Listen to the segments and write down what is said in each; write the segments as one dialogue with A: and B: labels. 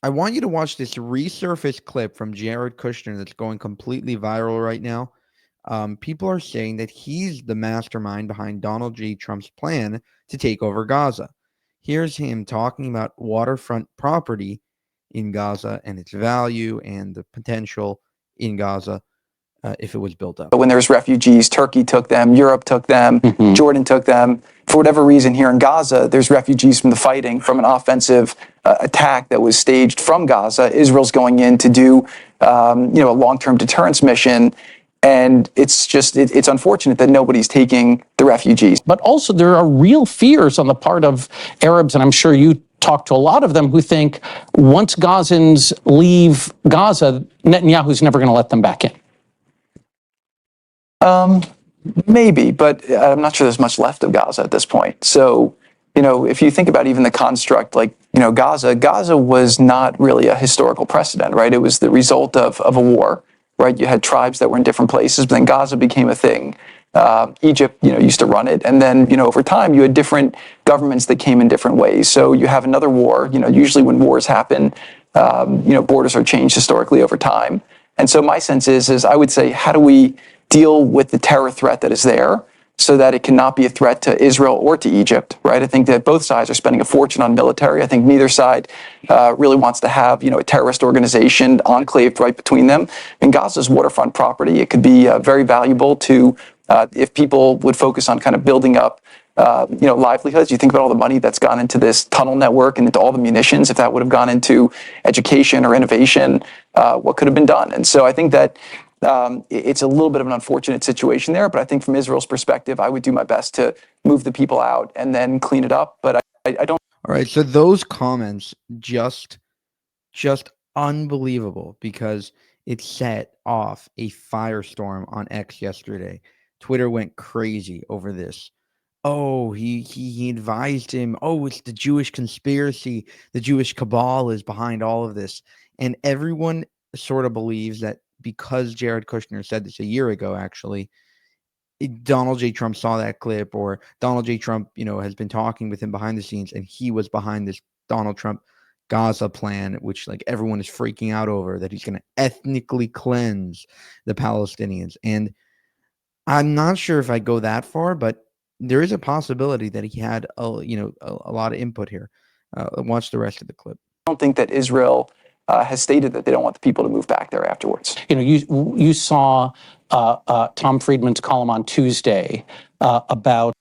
A: I want you to watch this resurfaced clip from Jared Kushner that's going completely viral right now. People are saying that he's the mastermind behind Donald J. Trump's plan to take over Gaza. Here's him talking about waterfront property in Gaza and its value and the potential in Gaza if it was built up.
B: When there's refugees, Turkey took them, Europe took them, Jordan took them. For whatever reason, here in Gaza, there's refugees from the fighting, from an offensive attack that was staged from Gaza. Israel's going in to do, a long-term deterrence mission. And it's unfortunate that nobody's taking the refugees.
C: But also there are real fears on the part of Arabs, and I'm sure you talk to a lot of them, who think once Gazans leave Gaza, Netanyahu's never going to let them back in.
B: Maybe, but I'm not sure there's much left of Gaza at this point. So, if you think about even the construct, like, Gaza was not really a historical precedent, right? It was the result of a war, right? You had tribes that were in different places, but then Gaza became a thing. Egypt, used to run it. And then, over time, you had different governments that came in different ways. So you have another war, usually when wars happen, borders are changed historically over time. And so my sense is I would say, how do we deal with the terror threat that is there so that it cannot be a threat to Israel or to Egypt, right? I think that both sides are spending a fortune on military. I think neither side really wants to have, a terrorist organization enclaved right between them. And Gaza's waterfront property, it could be very valuable to, if people would focus on kind of building up, livelihoods. You think about all the money that's gone into this tunnel network and into all the munitions. If that would have gone into education or innovation, what could have been done? And so I think that it's a little bit of an unfortunate situation there, but I think from Israel's perspective, I would do my best to move the people out and then clean it up. But I don't.
A: All right, so those comments just unbelievable because it set off a firestorm on X yesterday. Twitter went crazy over this. Oh, he advised him. Oh, it's the Jewish conspiracy. The Jewish cabal is behind all of this. And everyone sort of believes that because Jared Kushner said this a year ago, actually, Donald J. Trump saw that clip, or Donald J. Trump, has been talking with him behind the scenes, and he was behind this Donald Trump Gaza plan, which like everyone is freaking out over, that he's going to ethnically cleanse the Palestinians. And I'm not sure if I go that far, but there is a possibility that he had a lot of input here. Watch the rest of the clip.
B: I don't think that Israel has stated that they don't want the people to move back there afterwards.
C: You saw Tom Friedman's column on Tuesday about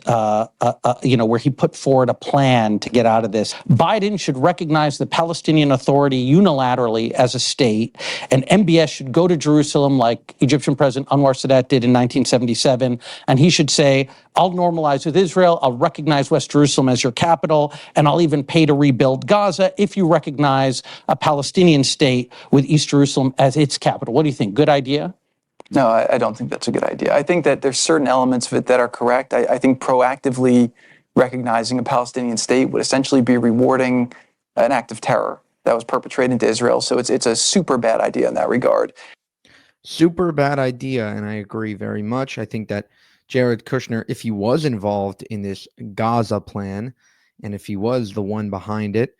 C: where he put forward a plan to get out of this. Biden should recognize the Palestinian Authority unilaterally as a state, and MBS should go to Jerusalem like Egyptian President Anwar Sadat did in 1977, and he should say, I'll normalize with Israel, I'll recognize West Jerusalem as your capital, and I'll even pay to rebuild Gaza if you recognize a Palestinian state with East Jerusalem as its capital. What do you think? Good idea?
B: No, I don't think that's a good idea. I think that there's certain elements of it that are correct. I think proactively recognizing a Palestinian state would essentially be rewarding an act of terror that was perpetrated into Israel. So it's a super bad idea in that regard.
A: Super bad idea, and I agree very much. I think that Jared Kushner, if he was involved in this Gaza plan, and if he was the one behind it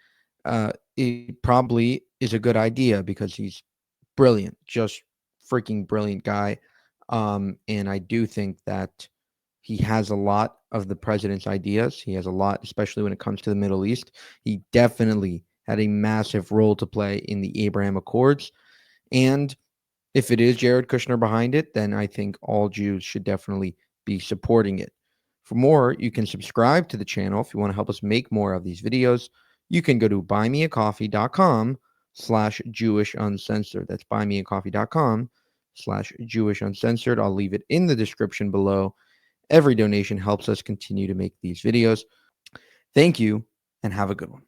A: probably is a good idea because he's brilliant, just freaking brilliant guy. And I do think that he has a lot of the president's ideas. He has a lot, especially when it comes to the Middle East. He definitely had a massive role to play in the Abraham Accords. And if it is Jared Kushner behind it, then I think all Jews should definitely be supporting it. For more, you can subscribe to the channel if you want to help us make more of these videos. You can go to buymeacoffee.com/JewishUncensored. That's buymeacoffee.com/JewishUncensored. I'll leave it in the description below. Every donation helps us continue to make these videos. Thank you, and have a good one.